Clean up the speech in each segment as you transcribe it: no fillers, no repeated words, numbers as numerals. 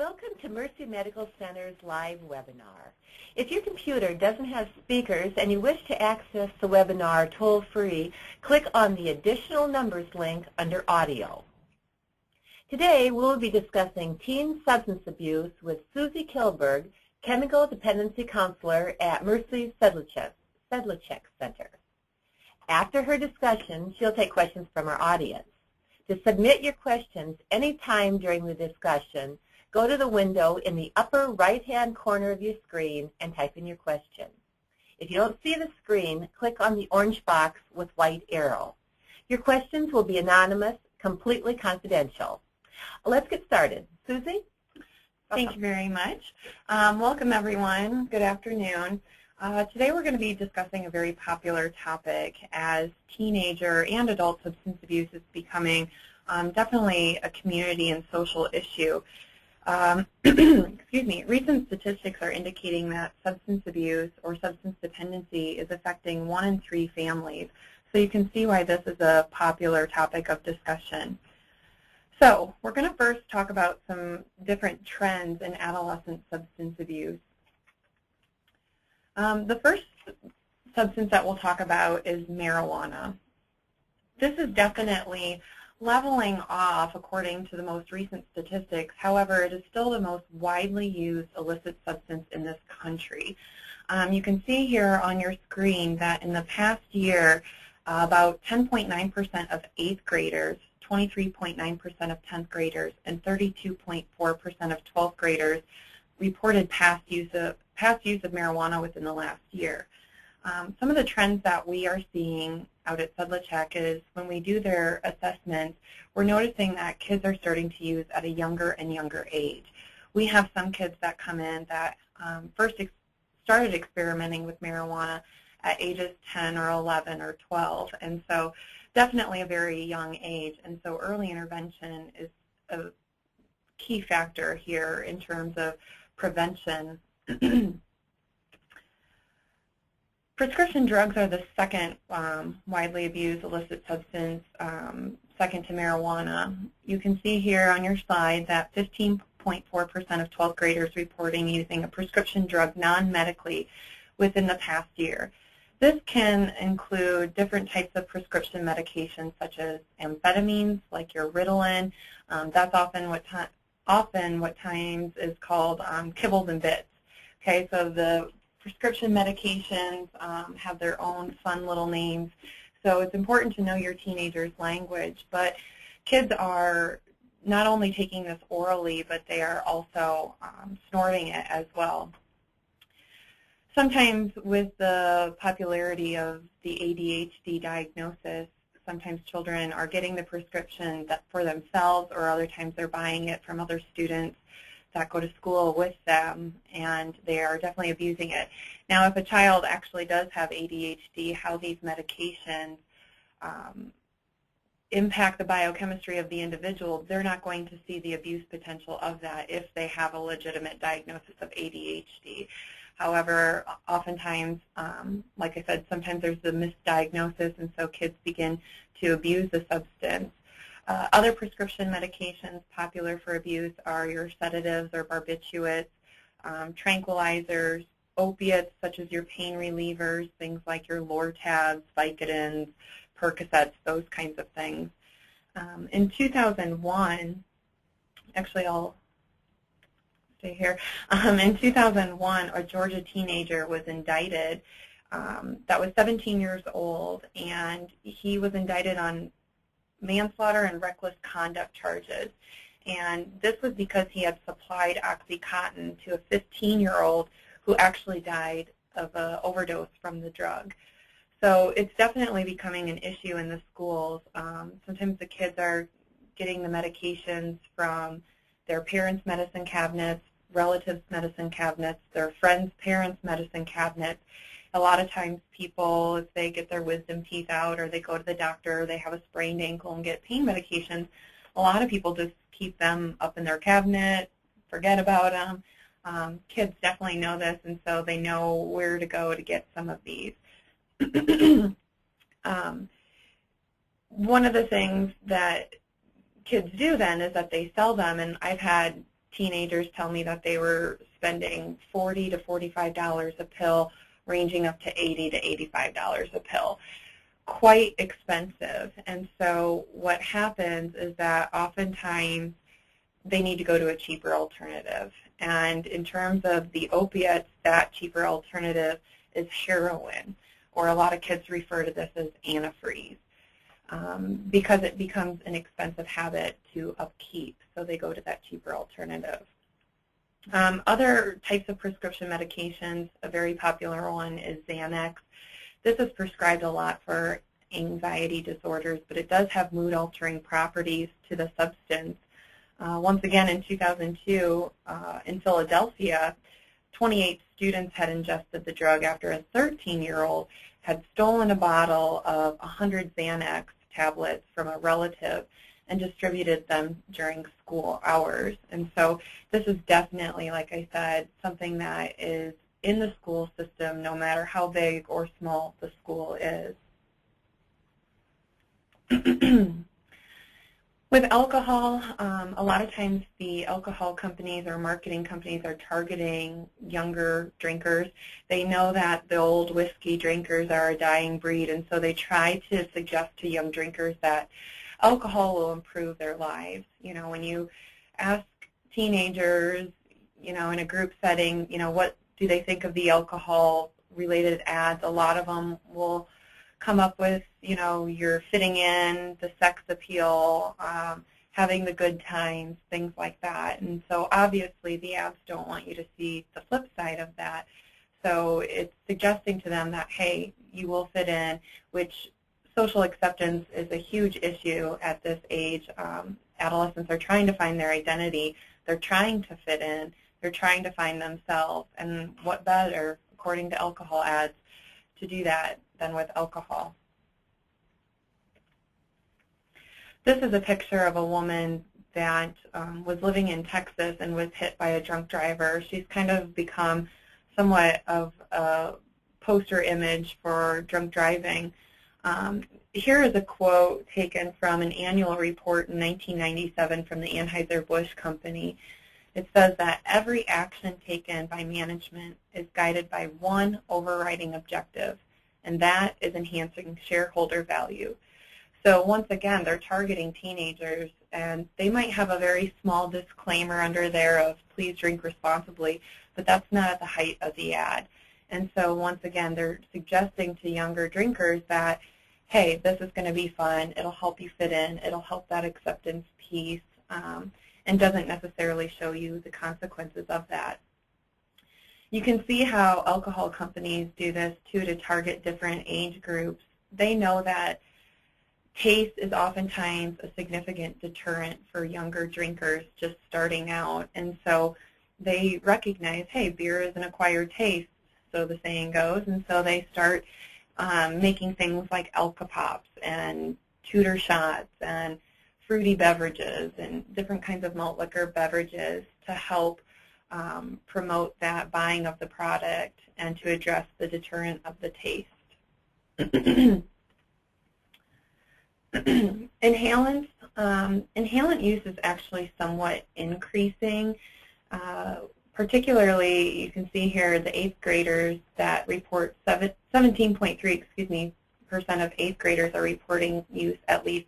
Welcome to Mercy Medical Center's live webinar. If your computer doesn't have speakers and you wish to access the webinar toll-free, click on the Additional Numbers link under Audio. Today we'll be discussing teen substance abuse with Susie Kilberg, Chemical Dependency Counselor at Mercy's Sedlacek Center. After her discussion, she'll take questions from our audience. To submit your questions anytime during the discussion, go to the window in the upper right-hand corner of your screen and type in your question. If you don't see the screen, click on the orange box with white arrow. Your questions will be anonymous, completely confidential. Let's get started. Susie? Thank you very much. Welcome, everyone. Good afternoon. Today we're going to be discussing a very popular topic as teenager and adult substance abuse is becoming definitely a community and social issue. Excuse me, recent statistics are indicating that substance abuse or substance dependency is affecting 1 in 3 families. So you can see why this is a popular topic of discussion. So we're going to first talk about some different trends in adolescent substance abuse. The first substance that we'll talk about is marijuana. This is definitely leveling off according to the most recent statistics. However, it is still the most widely used illicit substance in this country. You can see here on your screen that in the past year, about 10.9% of 8th graders, 23.9% of 10th graders, and 32.4% of 12th graders reported past use of marijuana within the last year. Some of the trends that we are seeing out at Sedlacek is when we do their assessments, we're noticing that kids are starting to use at a younger and younger age. We have some kids that come in that first started experimenting with marijuana at ages 10 or 11 or 12, and so definitely a very young age, and so early intervention is a key factor here in terms of prevention. Prescription drugs are the second widely abused illicit substance, second to marijuana. You can see here on your slide that 15.4% of 12th graders reporting using a prescription drug non-medically within the past year. This can include different types of prescription medications such as amphetamines, like your Ritalin. That's often what times is called kibbles and bits. Okay, so the prescription medications have their own fun little names, so it's important to know your teenager's language. But kids are not only taking this orally, but they are also snorting it as well. Sometimes with the popularity of the ADHD diagnosis, sometimes children are getting the prescription for themselves, or other times they're buying it from other students that go to school with them, and they are definitely abusing it. Now, if a child actually does have ADHD, how these medications impact the biochemistry of the individual, they're not going to see the abuse potential of that if they have a legitimate diagnosis of ADHD. However, oftentimes, like I said, sometimes there's a misdiagnosis, and so kids begin to abuse the substance. Other prescription medications popular for abuse are your sedatives or barbiturates, tranquilizers, opiates such as your pain relievers, things like your Lortabs, Vicodins, Percocets, those kinds of things. In 2001, actually I'll stay here. In 2001, a Georgia teenager was indicted that was 17 years old, and he was indicted on manslaughter and reckless conduct charges. And this was because he had supplied OxyContin to a 15-year-old who actually died of an overdose from the drug. So it's definitely becoming an issue in the schools. Sometimes the kids are getting the medications from their parents' medicine cabinets, relatives' medicine cabinets, their friends' parents' medicine cabinets. A lot of times people, if they get their wisdom teeth out or they go to the doctor, they have a sprained ankle and get pain medications, a lot of people just keep them up in their cabinet, forget about them. Kids definitely know this, and so they know where to go to get some of these. One of the things that kids do then is that they sell them, and I've had teenagers tell me that they were spending $40 to $45 a pill, ranging up to $80 to $85 a pill. Quite expensive. And so what happens is that oftentimes they need to go to a cheaper alternative. And in terms of the opiates, that cheaper alternative is heroin, or a lot of kids refer to this as antifreeze, because it becomes an expensive habit to upkeep, so they go to that cheaper alternative. Other types of prescription medications, a very popular one is Xanax. This is prescribed a lot for anxiety disorders, but it does have mood-altering properties to the substance. Once again, in 2002, in Philadelphia, 28 students had ingested the drug after a 13-year-old had stolen a bottle of 100 Xanax tablets from a relative and distributed them during school hours. And so this is definitely, like I said, something that is in the school system, no matter how big or small the school is. With alcohol, a lot of times the alcohol companies or marketing companies are targeting younger drinkers. They know that the old whiskey drinkers are a dying breed, and so they try to suggest to young drinkers that alcohol will improve their lives. You know, when you ask teenagers, you know, in a group setting, you know, what do they think of the alcohol-related ads, a lot of them will come up with, you know, you're fitting in, the sex appeal, having the good times, things like that. And so obviously the ads don't want you to see the flip side of that. So it's suggesting to them that, hey, you will fit in, which social acceptance is a huge issue at this age. Adolescents are trying to find their identity. They're trying to fit in. They're trying to find themselves. And what better, according to alcohol ads, to do that than with alcohol. This is a picture of a woman that was living in Texas and was hit by a drunk driver. She's kind of become somewhat of a poster image for drunk driving. Here is a quote taken from an annual report in 1997 from the Anheuser-Busch Company. It says that every action taken by management is guided by one overriding objective, and that is enhancing shareholder value. So once again, they're targeting teenagers, and they might have a very small disclaimer under there of please drink responsibly, but that's not at the height of the ad. And so once again, they're suggesting to younger drinkers that, hey, this is going to be fun, it'll help you fit in, it'll help that acceptance piece, and doesn't necessarily show you the consequences of that. You can see how alcohol companies do this, too, to target different age groups. They know that taste is oftentimes a significant deterrent for younger drinkers just starting out. And so they recognize, hey, beer is an acquired taste, so the saying goes. And so they start making things like Alka Pops and Tudor shots and fruity beverages and different kinds of malt liquor beverages to help promote that buying of the product and to address the deterrent of the taste. Inhalants. Inhalant use is actually somewhat increasing. Particularly, you can see here the 8th graders that report 17.3% of 8th graders are reporting use at least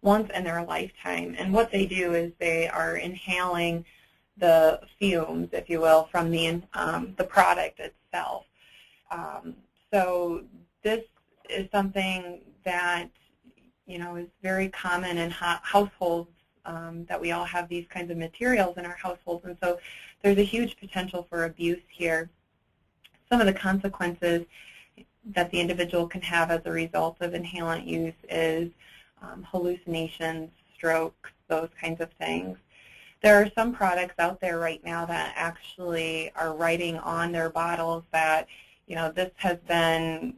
once in their lifetime. And what they do is they are inhaling the fumes, if you will, from the product itself. So this is something that, you know, is very common in households, that we all have these kinds of materials in our households, and so there's a huge potential for abuse here. Some of the consequences that the individual can have as a result of inhalant use is hallucinations, strokes, those kinds of things. There are some products out there right now that actually are writing on their bottles that, you know, this has been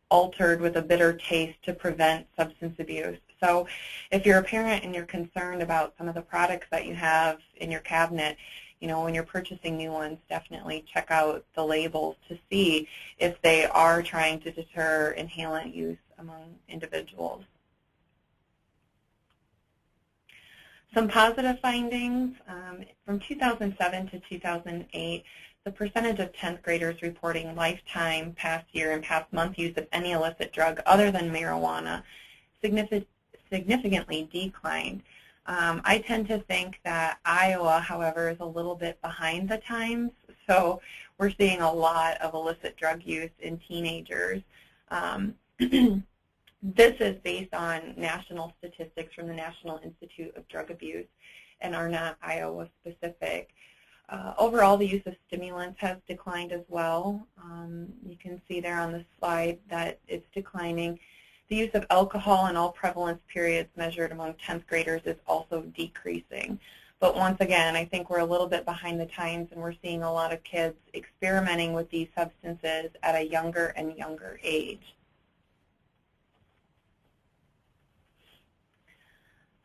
altered with a bitter taste to prevent substance abuse. So if you're a parent and you're concerned about some of the products that you have in your cabinet, you know, when you're purchasing new ones, definitely check out the labels to see if they are trying to deter inhalant use among individuals. Some positive findings, from 2007 to 2008, the percentage of 10th graders reporting lifetime, past year, and past month use of any illicit drug other than marijuana significantly declined. I tend to think that Iowa, however, is a little bit behind the times, so we're seeing a lot of illicit drug use in teenagers. This is based on national statistics from the National Institute of Drug Abuse and are not Iowa specific. Overall, the use of stimulants has declined as well. You can see there on the slide that it's declining. The use of alcohol in all prevalence periods measured among 10th graders is also decreasing. But once again, I think we're a little bit behind the times, and we're seeing a lot of kids experimenting with these substances at a younger and younger age.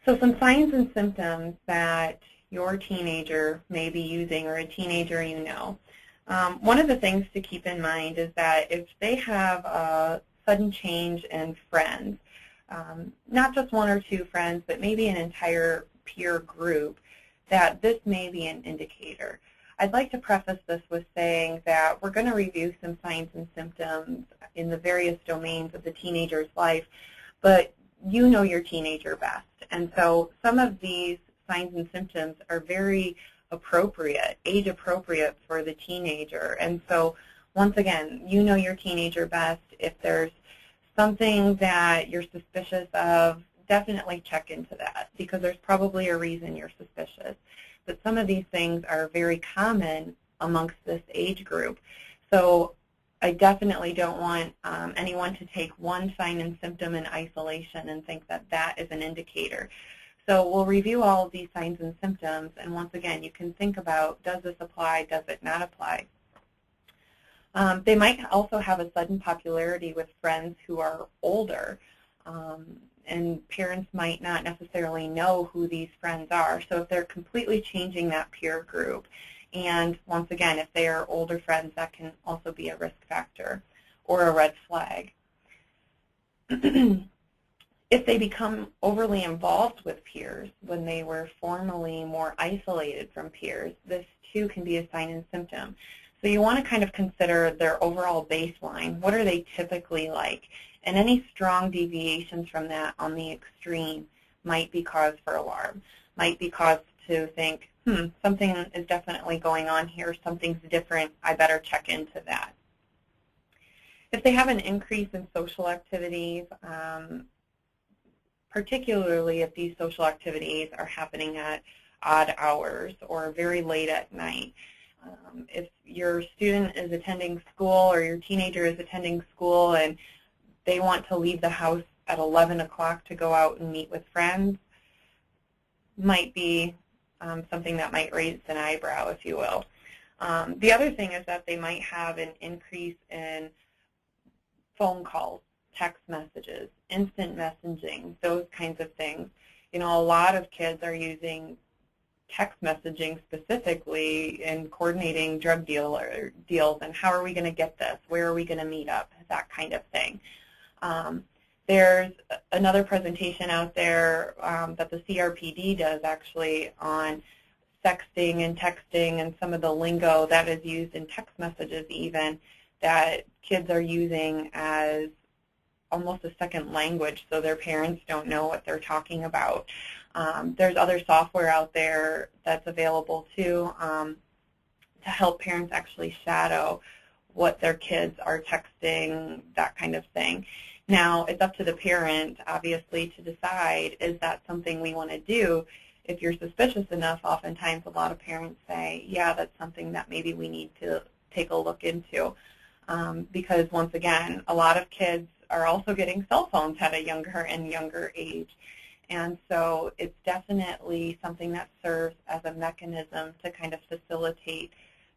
So some signs and symptoms that your teenager may be using, or a teenager you know. One of the things to keep in mind is that if they have a sudden change in friends, not just one or two friends, but maybe an entire peer group, that this may be an indicator. I'd like to preface this with saying that we're going to review some signs and symptoms in the various domains of the teenager's life, but you know your teenager best. And so some of these signs and symptoms are very appropriate, age appropriate for the teenager. And so once again, you know your teenager best. If there's something that you're suspicious of, definitely check into that, because there's probably a reason you're suspicious. But some of these things are very common amongst this age group. So I definitely don't want anyone to take one sign and symptom in isolation and think that that is an indicator. So we'll review all of these signs and symptoms, and once again, you can think about, does this apply, does it not apply? They might also have a sudden popularity with friends who are older, and parents might not necessarily know who these friends are. So if they're completely changing that peer group, and once again, if they are older friends, that can also be a risk factor or a red flag. If they become overly involved with peers when they were formerly more isolated from peers, this too can be a sign and symptom. So you want to kind of consider their overall baseline. What are they typically like? And any strong deviations from that on the extreme might be cause for alarm, might be cause to think, something is definitely going on here, something's different, I better check into that. If they have an increase in social activities, particularly if these social activities are happening at odd hours or very late at night. If your student is attending school or your teenager is attending school and they want to leave the house at 11 o'clock to go out and meet with friends, might be something that might raise an eyebrow, if you will. The other thing is that they might have an increase in phone calls, text messages, instant messaging, those kinds of things. You know, a lot of kids are using text messaging specifically in coordinating drug deals, and how are we going to get this? Where are we going to meet up? That kind of thing. There's another presentation out there that the CRPD does actually on sexting and texting and some of the lingo that is used in text messages even that kids are using as almost a second language, so their parents don't know what they're talking about. There's other software out there that's available too to help parents actually shadow what their kids are texting, that kind of thing. Now, it's up to the parent, obviously, to decide, is that something we want to do? If you're suspicious enough, oftentimes a lot of parents say, yeah, that's something that maybe we need to take a look into. Because, once again, a lot of kids are also getting cell phones at a younger and younger age. And so it's definitely something that serves as a mechanism to kind of facilitate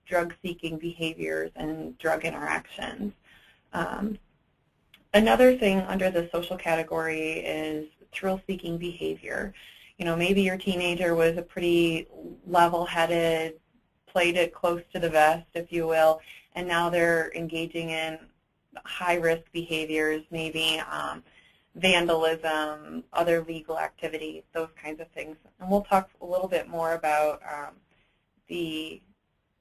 drug-seeking behaviors and drug interactions. Another thing under the social category is thrill-seeking behavior. You know, maybe your teenager was a pretty level-headed, played it close to the vest, if you will, and now they're engaging in high-risk behaviors, maybe vandalism, other legal activities, those kinds of things. And we'll talk a little bit more about the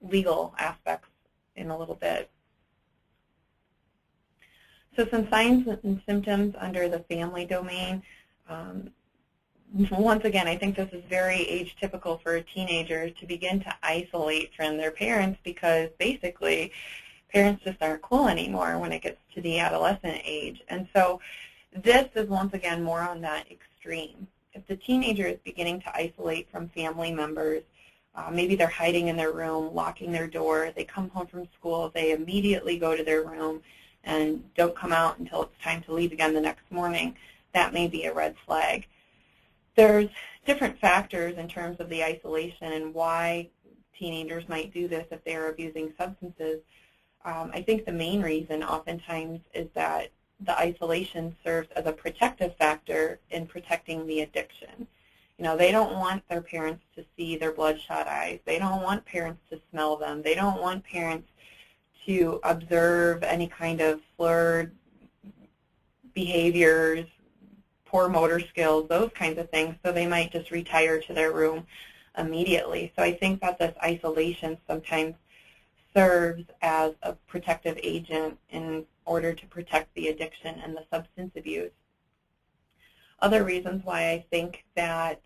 legal aspects in a little bit. So some signs and symptoms under the family domain. Once again, I think this is very age typical for a teenager to begin to isolate from their parents because basically parents just aren't cool anymore when it gets to the adolescent age. And so this is once again more on that extreme. If the teenager is beginning to isolate from family members, maybe they're hiding in their room, locking their door, they come home from school, they immediately go to their room and don't come out until it's time to leave again the next morning, that may be a red flag. There's different factors in terms of the isolation and why teenagers might do this if they're abusing substances. I think the main reason oftentimes is that the isolation serves as a protective factor in protecting the addiction. You know, they don't want their parents to see their bloodshot eyes. They don't want parents to smell them. They don't want parents to observe any kind of slurred behaviors, poor motor skills, those kinds of things, so they might just retire to their room immediately. So I think that this isolation sometimes serves as a protective agent in order to protect the addiction and the substance abuse. Other reasons why I think that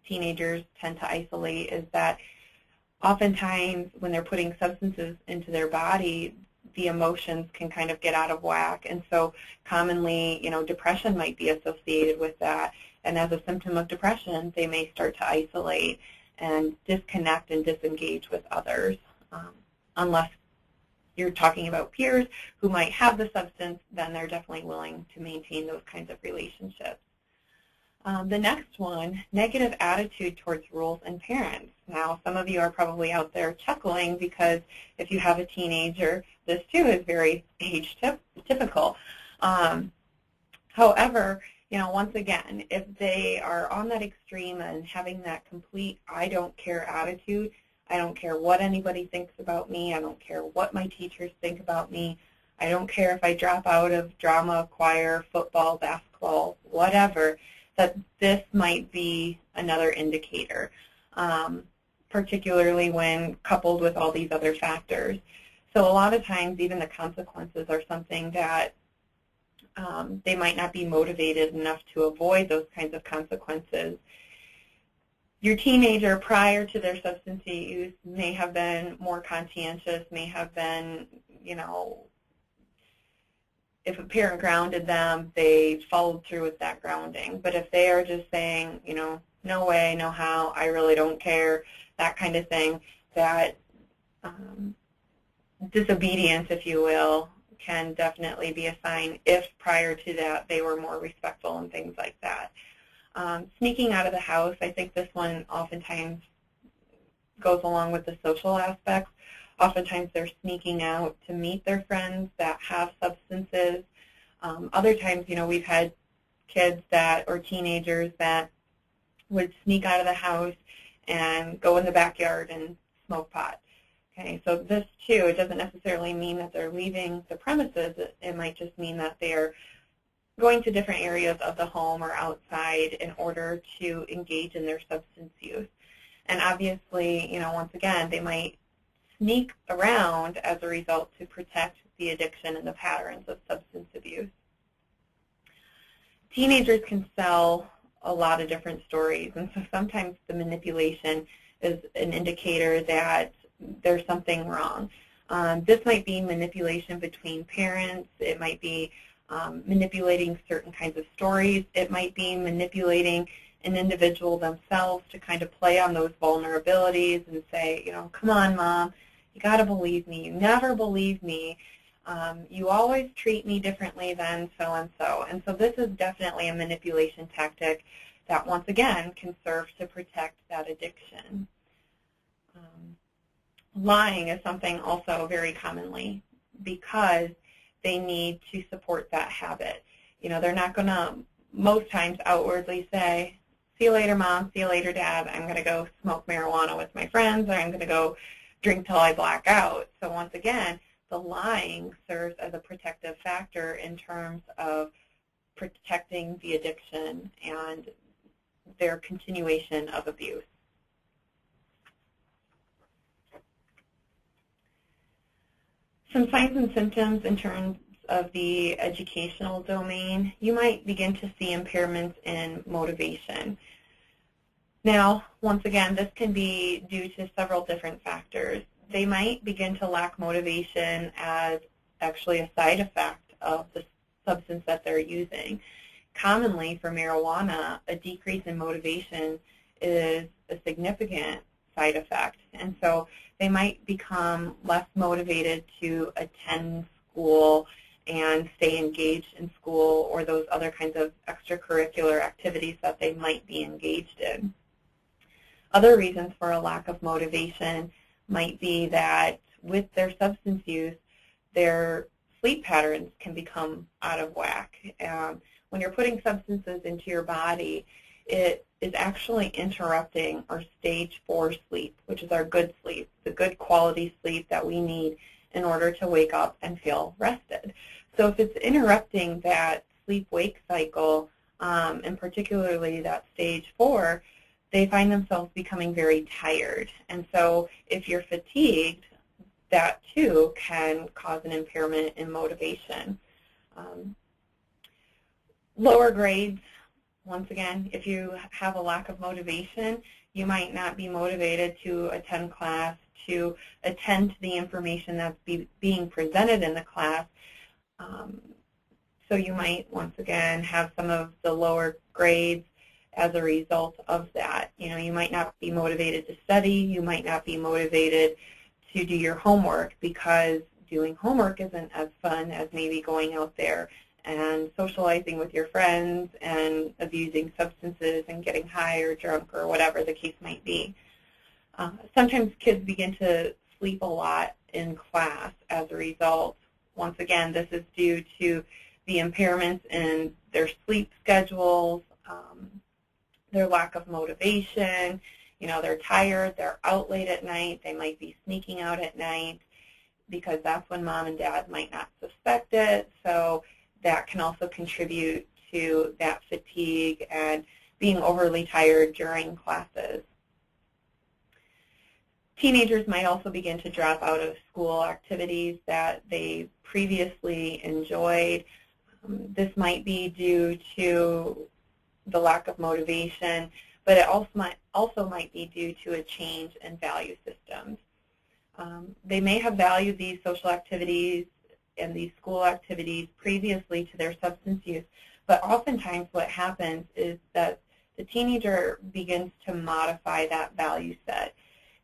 teenagers tend to isolate is that oftentimes when they're putting substances into their body, the emotions can kind of get out of whack. And so commonly, you know, depression might be associated with that. And as a symptom of depression, they may start to isolate and disconnect and disengage with others. Unless you're talking about peers who might have the substance, then they're definitely willing to maintain those kinds of relationships. The next one, negative attitude towards rules and parents. Now, some of you are probably out there chuckling because if you have a teenager, this too is very age typical. However, you know, once again, if they are on that extreme and having that complete I don't care attitude, I don't care what anybody thinks about me, I don't care what my teachers think about me, I don't care if I drop out of drama, choir, football, basketball, whatever, that this might be another indicator, particularly when coupled with all these other factors. So a lot of times even the consequences are something that they might not be motivated enough to avoid those kinds of consequences. Your teenager prior to their substance use may have been more conscientious, may have been, you know, if a parent grounded them, they followed through with that grounding. But if they are just saying, you know, no way, no how, I really don't care, that kind of thing, that disobedience, if you will, can definitely be a sign if prior to that they were more respectful and things like that. Sneaking out of the house, I think this one oftentimes goes along with the social aspects. Oftentimes they're sneaking out to meet their friends that have substances. Other times, you know, we've had kids that, or teenagers that would sneak out of the house and go in the backyard and smoke pot. Okay, so this too, it doesn't necessarily mean that they're leaving the premises. It might just mean that they're going to different areas of the home or outside in order to engage in their substance use. And obviously, you know, once again, they might sneak around as a result to protect the addiction and the patterns of substance abuse. Teenagers can sell a lot of different stories, and so sometimes the manipulation is an indicator that there's something wrong. This might be manipulation between parents. It might be manipulating certain kinds of stories. It might be manipulating an individual themselves to kind of play on those vulnerabilities and say, you know, come on, Mom, you got to believe me. You never believe me. You always treat me differently than so-and-so. And so this is definitely a manipulation tactic that, once again, can serve to protect that addiction. Lying is something also very commonly because they need to support that habit. You know, they're not going to most times outwardly say, see you later, Mom, see you later, Dad, I'm going to go smoke marijuana with my friends, or I'm going to go drink till I black out. So once again, the lying serves as a protective factor in terms of protecting the addiction and their continuation of abuse. Some signs and symptoms in terms of the educational domain, you might begin to see impairments in motivation. Now, once again, this can be due to several different factors. They might begin to lack motivation as actually a side effect of the substance that they're using. Commonly for marijuana, a decrease in motivation is a significant side effect, and so they might become less motivated to attend school and stay engaged in school or those other kinds of extracurricular activities that they might be engaged in. Other reasons for a lack of motivation might be that with their substance use, their sleep patterns can become out of whack. When you're putting substances into your body, it is actually interrupting our stage 4 sleep, which is our good sleep, the good quality sleep that we need in order to wake up and feel rested. So if it's interrupting that sleep-wake cycle, and particularly that stage 4, they find themselves becoming very tired. And so if you're fatigued, that too can cause an impairment in motivation. Lower grades, once again, if you have a lack of motivation, you might not be motivated to attend class, to attend to the information that's being presented in the class. So you might, once again, have some of the lower grades as a result of that. You know, you might not be motivated to study, you might not be motivated to do your homework because doing homework isn't as fun as maybe going out there and socializing with your friends and abusing substances and getting high or drunk or whatever the case might be. Sometimes kids begin to sleep a lot in class as a result. Once again, this is due to the impairments in their sleep schedules, their lack of motivation. You know, they're tired, they're out late at night, they might be sneaking out at night because that's when mom and dad might not suspect it. So that can also contribute to that fatigue and being overly tired during classes. Teenagers might also begin to drop out of school activities that they previously enjoyed. This might be due to the lack of motivation, but it also might be due to a change in value systems. They may have valued these social activities and these school activities previously to their substance use, but oftentimes what happens is that the teenager begins to modify that value set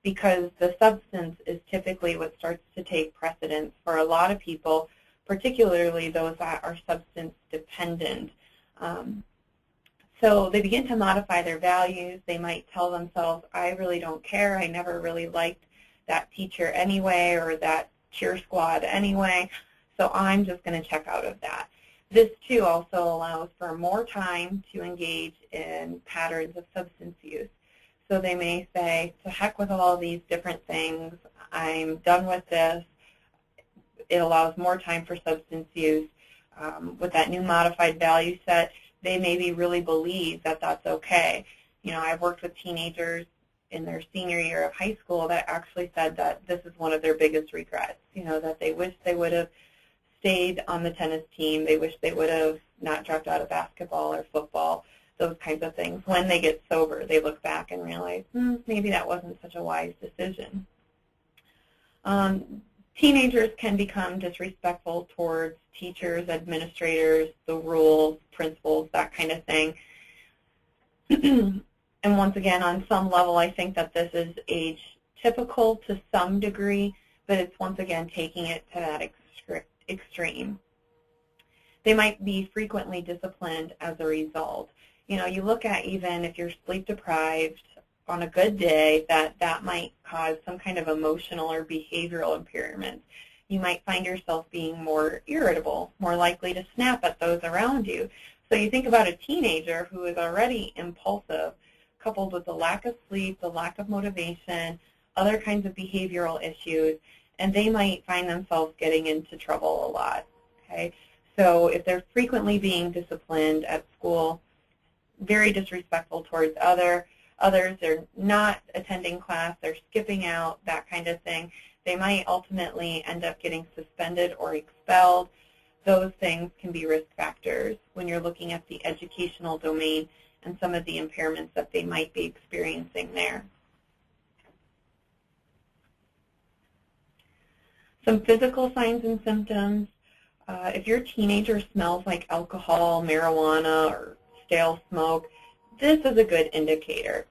because the substance is typically what starts to take precedence for a lot of people, particularly those that are substance dependent. So they begin to modify their values. They might tell themselves, I really don't care, I never really liked that teacher anyway or that cheer squad anyway, so I'm just going to check out of that. This too also allows for more time to engage in patterns of substance use. So they may say, to heck with all these different things, I'm done with this. It allows more time for substance use. With that new modified value set, they maybe really believe that that's okay. You know, I've worked with teenagers in their senior year of high school that actually said that this is one of their biggest regrets, you know, that they wish they would have stayed on the tennis team, they wish they would have not dropped out of basketball or football, those kinds of things. When they get sober, they look back and realize, maybe that wasn't such a wise decision. Teenagers can become disrespectful towards teachers, administrators, the rules, principals, that kind of thing. And once again, on some level, I think that this is age typical to some degree, but it's once again taking it to that extreme. They might be frequently disciplined as a result. You know, you look at even if you're sleep deprived on a good day, that might cause some kind of emotional or behavioral impairment. You might find yourself being more irritable, more likely to snap at those around you. So you think about a teenager who is already impulsive, coupled with the lack of sleep, the lack of motivation, other kinds of behavioral issues, and they might find themselves getting into trouble a lot. Okay, So if they're frequently being disciplined at school, very disrespectful towards others, they're not attending class, they're skipping out, that kind of thing, they might ultimately end up getting suspended or expelled. Those things can be risk factors when you're looking at the educational domain and some of the impairments that they might be experiencing there. Some physical signs and symptoms. If your teenager smells like alcohol, marijuana, or stale smoke, this is a good indicator.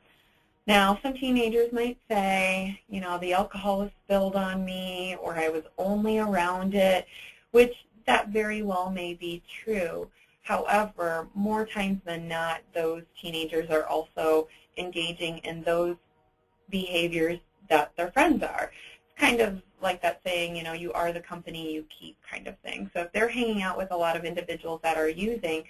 Now, some teenagers might say, you know, the alcohol was spilled on me, or I was only around it, which that very well may be true. However, more times than not, those teenagers are also engaging in those behaviors that their friends are. It's kind of like that saying, you know, you are the company you keep kind of thing. So if they're hanging out with a lot of individuals that are using,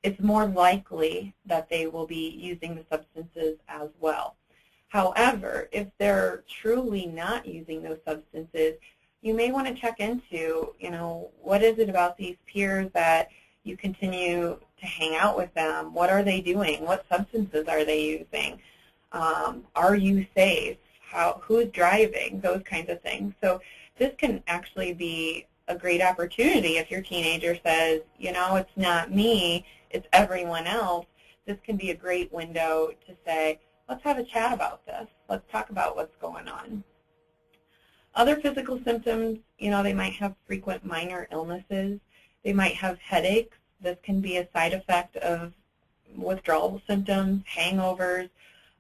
it's more likely that they will be using the substances as well. However, if they're truly not using those substances, you may want to check into, you know, what is it about these peers that you continue to hang out with them? What are they doing? What substances are they using? Are you safe? Who's driving? Those kinds of things. So this can actually be a great opportunity if your teenager says, you know, it's not me, it's everyone else. This can be a great window to say, let's have a chat about this. Let's talk about what's going on. Other physical symptoms, you know, they might have frequent minor illnesses. They might have headaches. This can be a side effect of withdrawal symptoms, hangovers.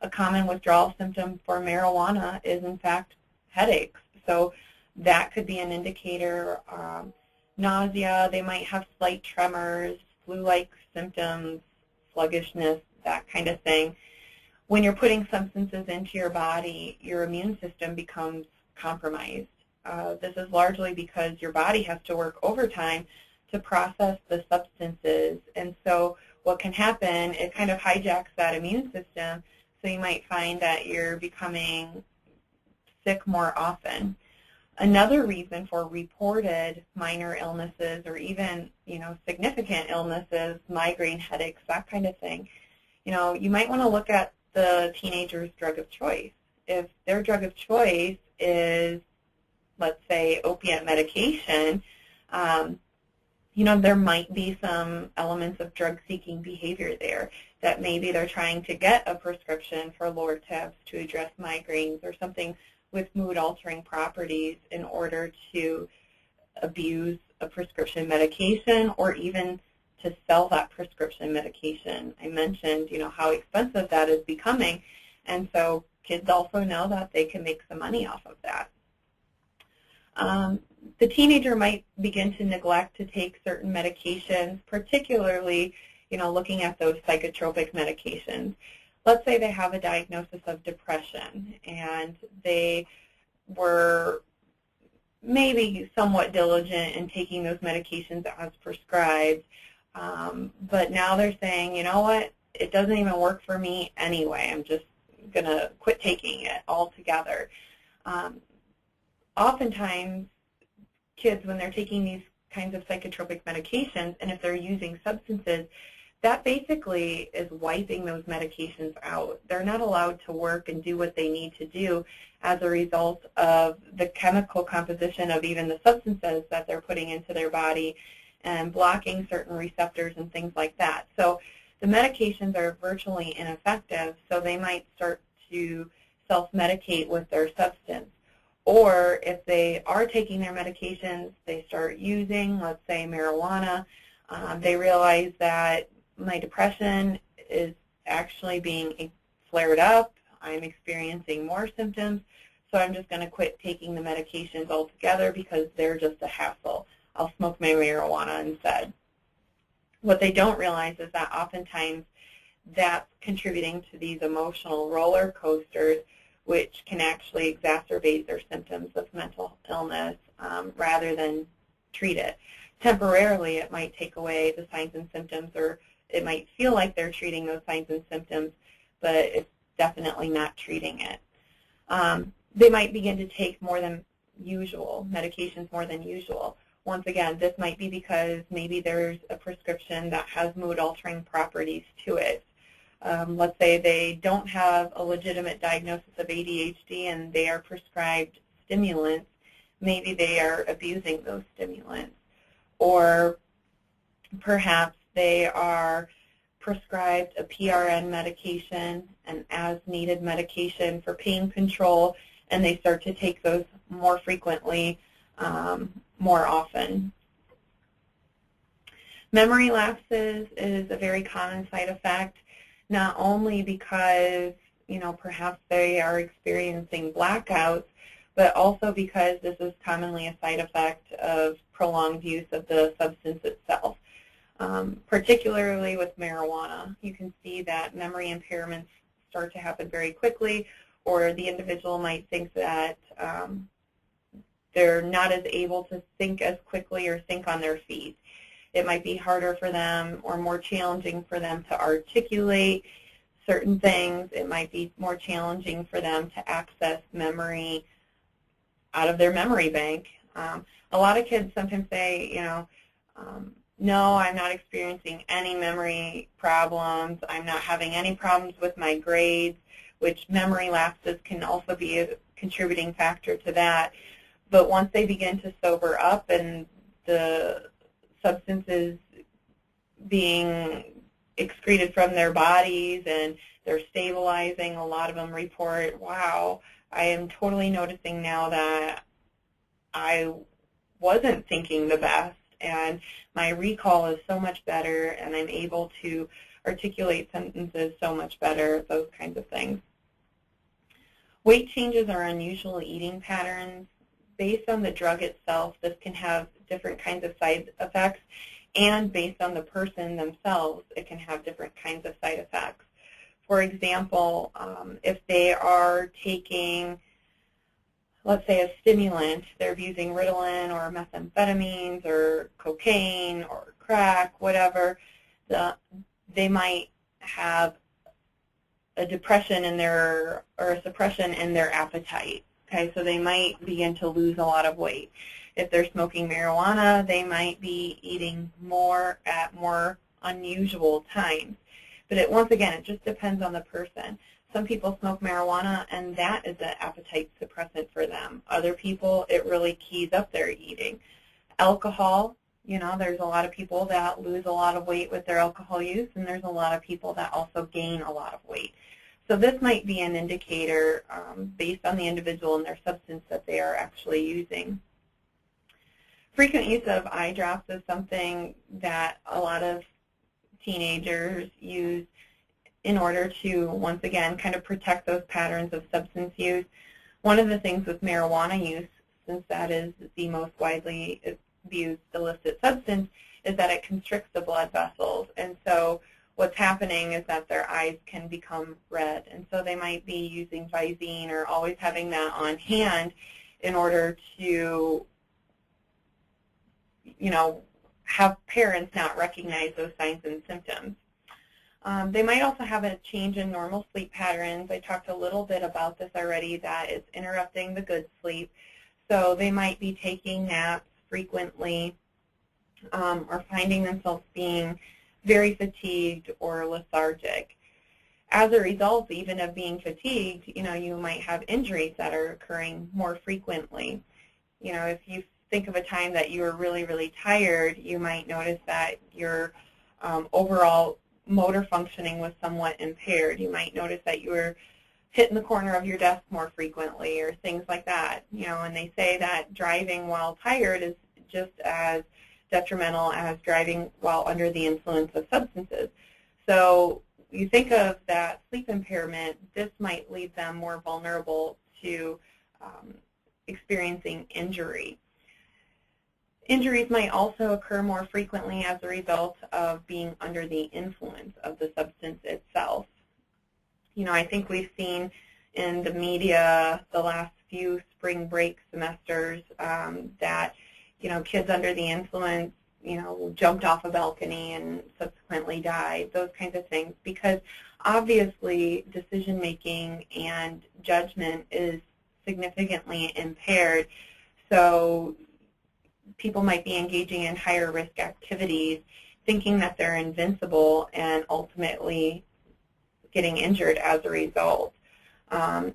A common withdrawal symptom for marijuana is, in fact, headaches. So that could be an indicator. Nausea, they might have slight tremors, flu-like symptoms, sluggishness, that kind of thing. When you're putting substances into your body, your immune system becomes compromised. This is largely because your body has to work overtime to process the substances. And so what can happen, it kind of hijacks that immune system, so you might find that you're becoming sick more often. Another reason for reported minor illnesses or even, you know, significant illnesses, migraine, headaches, that kind of thing, you know, you might want to look at the teenager's drug of choice. If their drug of choice is, let's say, opiate medication, you know, there might be some elements of drug-seeking behavior there, that maybe they're trying to get a prescription for Lortabs to address migraines or something with mood-altering properties in order to abuse a prescription medication or even to sell that prescription medication. I mentioned, you know, how expensive that is becoming, and so kids also know that they can make some money off of that. The teenager might begin to neglect to take certain medications, particularly, you know, looking at those psychotropic medications. Let's say they have a diagnosis of depression and they were maybe somewhat diligent in taking those medications as prescribed, but now they're saying, you know what, it doesn't even work for me anyway. I'm just going to quit taking it altogether. Oftentimes, kids, when they're taking these kinds of psychotropic medications, and if they're using substances, that basically is wiping those medications out. They're not allowed to work and do what they need to do as a result of the chemical composition of even the substances that they're putting into their body and blocking certain receptors and things like that. So the medications are virtually ineffective, so they might start to self-medicate with their substance. Or if they are taking their medications, they start using, let's say, marijuana. They realize that my depression is actually being flared up. I'm experiencing more symptoms, so I'm just going to quit taking the medications altogether because they're just a hassle. I'll smoke my marijuana instead. What they don't realize is that oftentimes that's contributing to these emotional roller coasters, which can actually exacerbate their symptoms of mental illness rather than treat it. Temporarily, it might take away the signs and symptoms, or it might feel like they're treating those signs and symptoms, but it's definitely not treating it. They might begin to take more than usual, medications more than usual. Once again, this might be because maybe there's a prescription that has mood-altering properties to it. Let's say they don't have a legitimate diagnosis of ADHD and they are prescribed stimulants. Maybe they are abusing those stimulants. Or perhaps they are prescribed a PRN medication, an as-needed medication for pain control, and they start to take those more frequently, more often. Memory lapses is a very common side effect, not only because, perhaps they are experiencing blackouts, but also because this is commonly a side effect of prolonged use of the substance itself. Particularly with marijuana, you can see that memory impairments start to happen very quickly, or the individual might think that they're not as able to think as quickly or think on their feet. It might be harder for them or more challenging for them to articulate certain things. It might be more challenging for them to access memory out of their memory bank. A lot of kids sometimes say, no, I'm not experiencing any memory problems. I'm not having any problems with my grades, which memory lapses can also be a contributing factor to that. But once they begin to sober up and the substance is being excreted from their bodies and they're stabilizing, a lot of them report, wow, I am totally noticing now that I wasn't thinking the best, and my recall is so much better, and I'm able to articulate sentences so much better, those kinds of things. Weight changes or unusual eating patterns. Based on the drug itself, this can have different kinds of side effects, and based on the person themselves, it can have different kinds of side effects. For example, if they are taking, let's say, a stimulant, they're using Ritalin or methamphetamines or cocaine or crack, whatever, they might have a depression in their, or a suppression in their appetite. Okay, so they might begin to lose a lot of weight. If they're smoking marijuana, they might be eating more at more unusual times. But once again, it just depends on the person. Some people smoke marijuana, and that is an appetite suppressant for them. Other people, it really keys up their eating. Alcohol, there's a lot of people that lose a lot of weight with their alcohol use, and there's a lot of people that also gain a lot of weight. So this might be an indicator based on the individual and their substance that they are actually using. Frequent use of eye drops is something that a lot of teenagers use in order to, once again, kind of protect those patterns of substance use. One of the things with marijuana use, since that is the most widely abused illicit substance, is that it constricts the blood vessels. And so what's happening is that their eyes can become red. And so they might be using Visine or always having that on hand in order to, have parents not recognize those signs and symptoms. They might also have a change in normal sleep patterns. I talked a little bit about this already, that it's interrupting the good sleep. So they might be taking naps frequently or finding themselves being very fatigued or lethargic. As a result, even of being fatigued, you might have injuries that are occurring more frequently. If you think of a time that you were really, really tired, you might notice that your overall motor functioning was somewhat impaired. You might notice that you were hitting the corner of your desk more frequently or things like that. And they say that driving while tired is just as detrimental as driving while under the influence of substances. So you think of that sleep impairment, this might leave them more vulnerable to experiencing injury. Injuries might also occur more frequently as a result of being under the influence of the substance itself. I think we've seen in the media the last few spring break semesters that, kids under the influence, jumped off a balcony and subsequently died, those kinds of things, because obviously decision-making and judgment is significantly impaired. So people might be engaging in higher risk activities, thinking that they're invincible and ultimately getting injured as a result.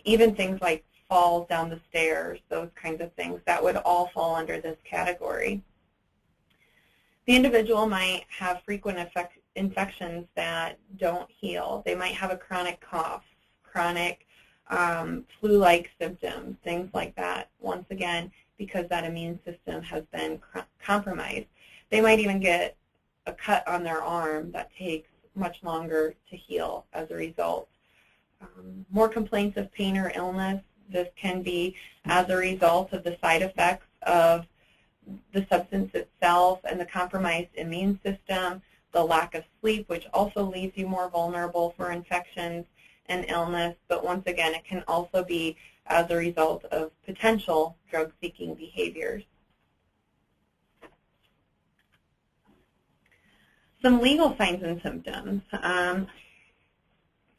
Even things like falls down the stairs, those kinds of things, that would all fall under this category. The individual might have frequent infections that don't heal. They might have a chronic cough, chronic flu-like symptoms, things like that, once again, because that immune system has been compromised. They might even get a cut on their arm that takes much longer to heal as a result. More complaints of pain or illness. This can be as a result of the side effects of the substance itself and the compromised immune system, the lack of sleep, which also leaves you more vulnerable for infections and illness. But once again, it can also be as a result of potential drug-seeking behaviors. Some legal signs and symptoms.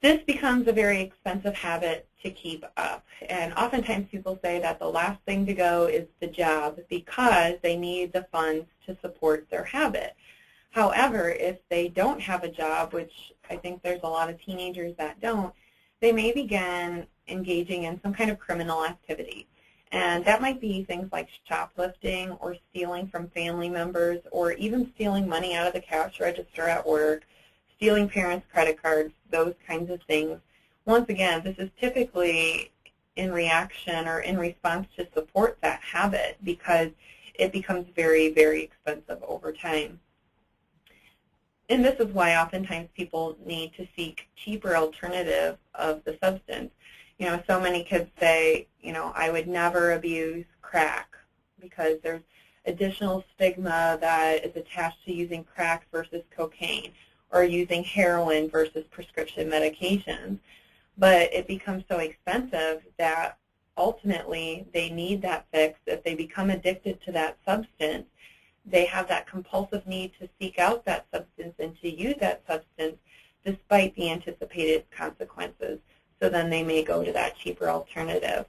This becomes a very expensive habit to keep up, and oftentimes people say that the last thing to go is the job because they need the funds to support their habit. However, if they don't have a job, which I think there's a lot of teenagers that don't, they may begin engaging in some kind of criminal activity. And that might be things like shoplifting or stealing from family members, or even stealing money out of the cash register at work, stealing parents' credit cards, those kinds of things. Once again, this is typically in reaction or in response to support that habit because it becomes very, very expensive over time. And this is why oftentimes people need to seek cheaper alternatives of the substance. You know, so many kids say, you know, I would never abuse crack because there's additional stigma that is attached to using crack versus cocaine, or using heroin versus prescription medications. But it becomes so expensive that ultimately they need that fix. If they become addicted to that substance, they have that compulsive need to seek out that substance and to use that substance despite the anticipated consequences. So then they may go to that cheaper alternative.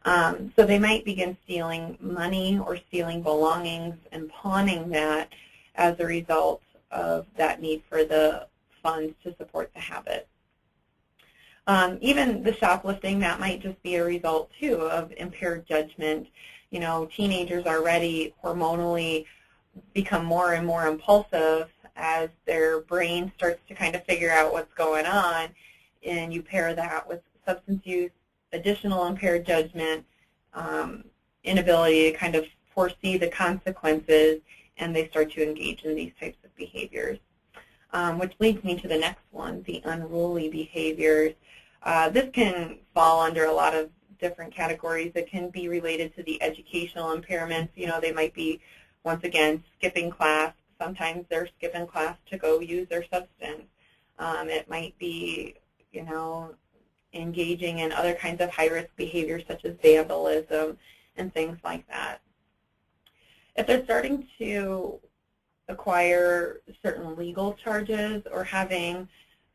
So they might begin stealing money or stealing belongings and pawning that as a result of that need for the funds to support the habit. Even the shoplifting, that might just be a result, too, of impaired judgment. You know, teenagers already hormonally become more and more impulsive as their brain starts to kind of figure out what's going on, and you pair that with substance use, additional impaired judgment, inability to kind of foresee the consequences, and they start to engage in these types of behaviors. Which leads me to the next one, the unruly behaviors. This can fall under a lot of different categories. It can be related to the educational impairments. You know, they might be, once again, skipping class. Sometimes they're skipping class to go use their substance. It might be, you know, engaging in other kinds of high-risk behaviors such as vandalism and things like that. If they're starting to acquire certain legal charges or having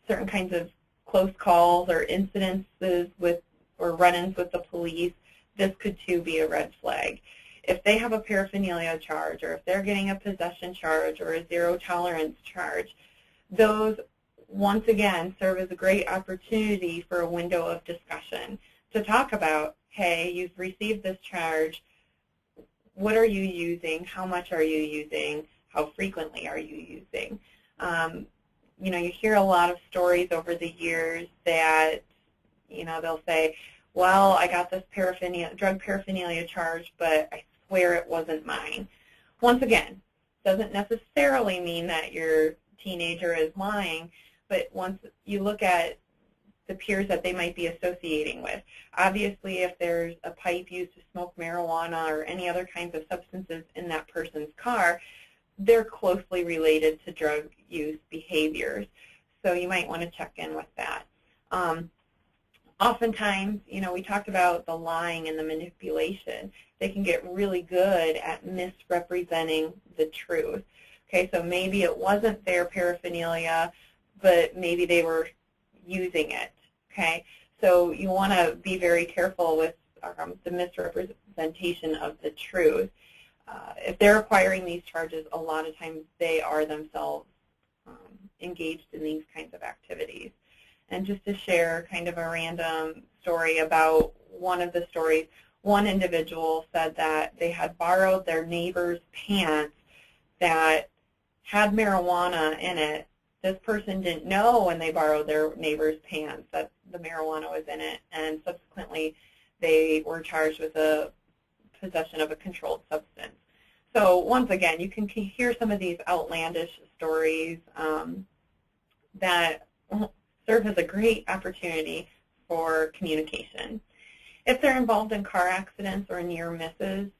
certain kinds of close calls or incidences with or run-ins with the police, this could too be a red flag. If they have a paraphernalia charge, or if they're getting a possession charge or a zero tolerance charge, those once again serve as a great opportunity for a window of discussion to talk about, hey, you've received this charge, what are you using, how much are you using, how frequently are you using? You know, you hear a lot of stories over the years that, you know, they'll say, well, I got this drug paraphernalia charge, but I swear it wasn't mine. Once again, doesn't necessarily mean that your teenager is lying, but once you look at the peers that they might be associating with, obviously if there's a pipe used to smoke marijuana or any other kinds of substances in that person's car, they're closely related to drug use behaviors. So you might want to check in with that. Oftentimes, you know, we talked about the lying and the manipulation. They can get really good at misrepresenting the truth. Okay, so maybe it wasn't their paraphernalia, but maybe they were using it. Okay, so you want to be very careful with the misrepresentation of the truth. if they're acquiring these charges, a lot of times they are themselves engaged in these kinds of activities. And just to share kind of a random story about one of the stories, one individual said that they had borrowed their neighbor's pants that had marijuana in it. This person didn't know when they borrowed their neighbor's pants that the marijuana was in it, and subsequently they were charged with a possession of a controlled substance. So once again, you can hear some of these outlandish stories that serve as a great opportunity for communication. If they're involved in car accidents or near misses,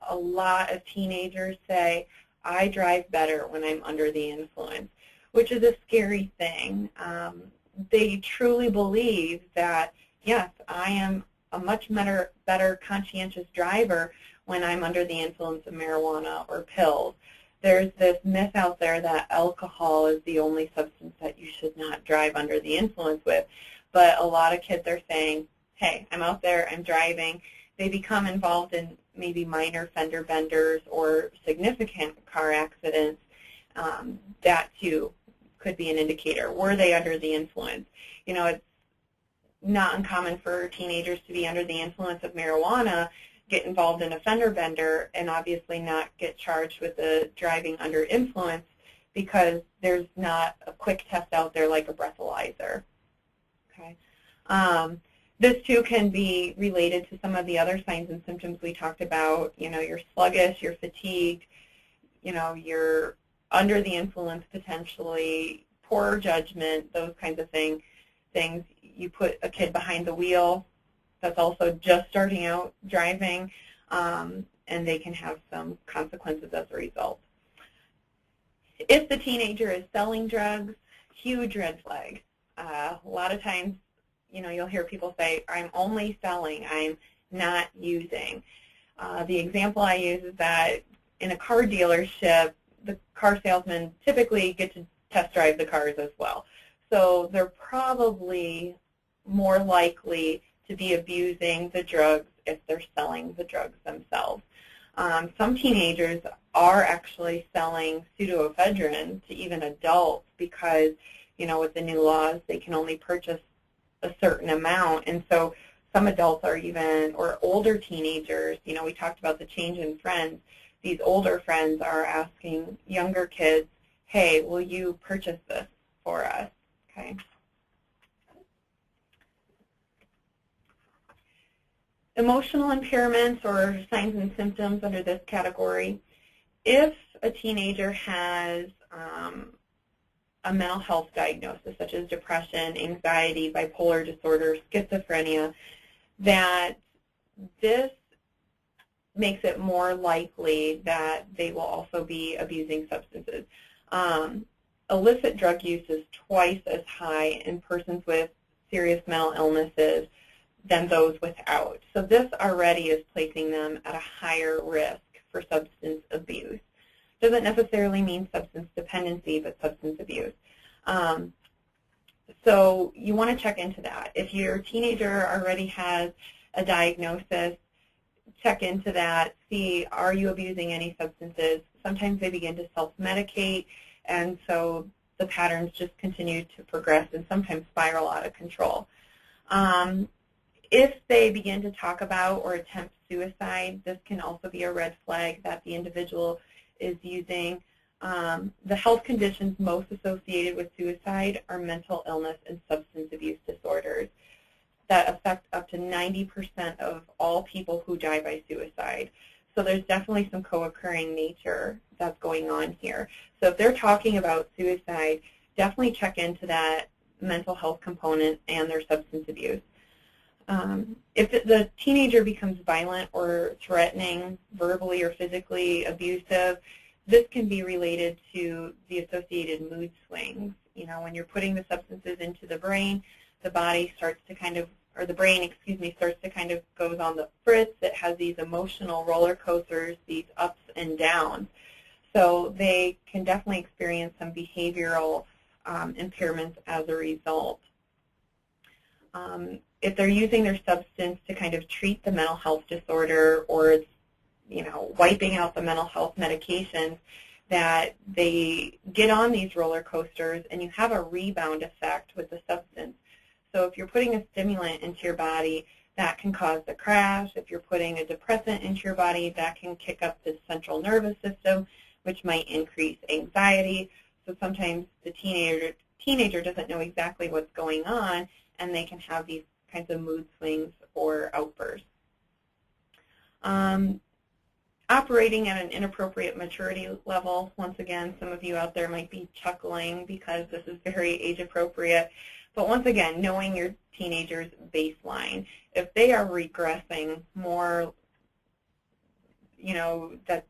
a lot of teenagers say, I drive better when I'm under the influence, which is a scary thing. They truly believe that, yes, I am a much better conscientious driver when I'm under the influence of marijuana or pills. There's this myth out there that alcohol is the only substance that you should not drive under the influence with, but a lot of kids are saying, hey, I'm out there, I'm driving. They become involved in maybe minor fender benders or significant car accidents. That too could be an indicator. Were they under the influence? You know, it's not uncommon for teenagers to be under the influence of marijuana, get involved in a fender bender, and obviously not get charged with the driving under influence because there's not a quick test out there like a breathalyzer. Okay. This too can be related to some of the other signs and symptoms we talked about. You know, you're sluggish, you're fatigued, you know, you're under the influence potentially, poor judgment, those kinds of things. You put a kid behind the wheel that's also just starting out driving, and they can have some consequences as a result. If the teenager is selling drugs, huge red flag. A lot of times, you know, you'll hear people say, I'm only selling, I'm not using. The example I use is that in a car dealership, the car salesmen typically get to test drive the cars as well. So they're probably more likely to be abusing the drugs if they're selling the drugs themselves. Some teenagers are actually selling pseudoephedrine to even adults because, you know, with the new laws, they can only purchase a certain amount. And so some adults are even, or older teenagers, you know, we talked about the change in friends. These older friends are asking younger kids, hey, will you purchase this for us? Okay. Emotional impairments or signs and symptoms under this category. If a teenager has a mental health diagnosis such as depression, anxiety, bipolar disorder, schizophrenia, that this makes it more likely that they will also be abusing substances. Illicit drug use is twice as high in persons with serious mental illnesses than those without. So this already is placing them at a higher risk for substance abuse. Doesn't necessarily mean substance dependency, but substance abuse. So you want to check into that. If your teenager already has a diagnosis, check into that, see, are you abusing any substances? Sometimes they begin to self-medicate, and so the patterns just continue to progress and sometimes spiral out of control. If they begin to talk about or attempt suicide, this can also be a red flag that the individual is using. The health conditions most associated with suicide are mental illness and substance abuse disorders that affect up to 90% of all people who die by suicide. So there's definitely some co-occurring nature that's going on here. So if they're talking about suicide, definitely check into that mental health component and their substance abuse. If the teenager becomes violent or threatening, verbally or physically abusive, this can be related to the associated mood swings. You know, when you're putting the substances into the brain, the body starts to kind of, or the brain, excuse me, starts to kind of goes on the fritz. It has these emotional roller coasters, these ups and downs. So they can definitely experience some behavioral impairments as a result. If they're using their substance to kind of treat the mental health disorder, or it's wiping out the mental health medications, that they get on these roller coasters and you have a rebound effect with the substance. So if you're putting a stimulant into your body, that can cause the crash. If you're putting a depressant into your body, that can kick up the central nervous system, which might increase anxiety. So sometimes the teenager doesn't know exactly what's going on, and they can have these kinds of mood swings or outbursts. Operating at an inappropriate maturity level, once again, some of you out there might be chuckling because this is very age appropriate. But once again, knowing your teenager's baseline. If they are regressing more, to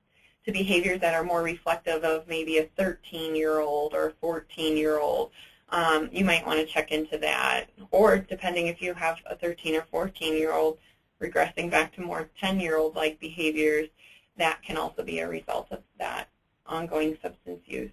behaviors that are more reflective of maybe a 13-year-old or a 14-year-old, you might want to check into that. Or depending if you have a 13 or 14-year-old regressing back to more 10-year-old-like behaviors, that can also be a result of that ongoing substance use.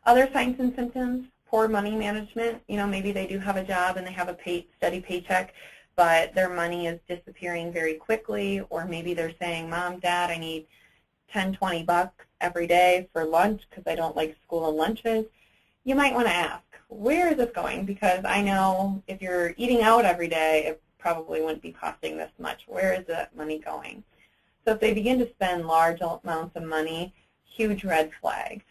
Other signs and symptoms, poor money management. Maybe they do have a job and they have a steady paycheck, but their money is disappearing very quickly, or maybe they're saying, Mom, Dad, I need 10, 20 bucks every day for lunch because I don't like school and lunches. You might want to ask, where is this going? Because I know if you're eating out every day, it probably wouldn't be costing this much. Where is that money going? So if they begin to spend large amounts of money, huge red flag.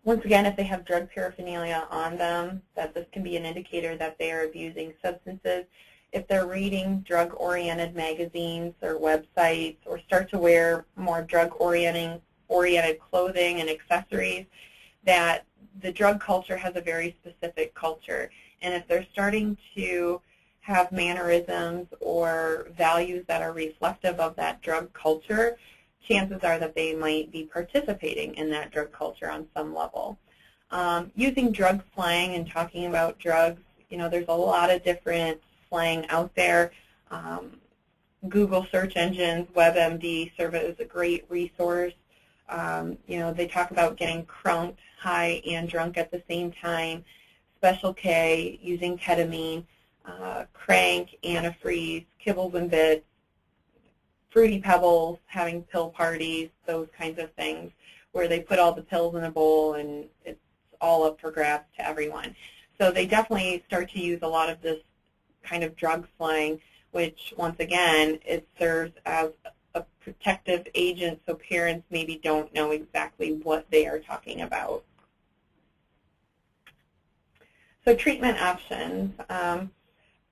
Once again, if they have drug paraphernalia on them, that this can be an indicator that they are abusing substances. If they're reading drug-oriented magazines or websites, or start to wear more drug-oriented clothing and accessories, that the drug culture has a very specific culture. And if they're starting to have mannerisms or values that are reflective of that drug culture, chances are that they might be participating in that drug culture on some level. Using drug slang and talking about drugs, there's a lot of different slang out there. Google search engines, WebMD serve as a great resource. They talk about getting crunked, high, and drunk at the same time. Special K, using ketamine, crank, antifreeze, kibbles and bits, Fruity Pebbles, having pill parties, those kinds of things, where they put all the pills in a bowl and it's all up for grabs to everyone. So they definitely start to use a lot of this kind of drug slang, which, once again, it serves as a protective agent so parents maybe don't know exactly what they are talking about. So treatment options.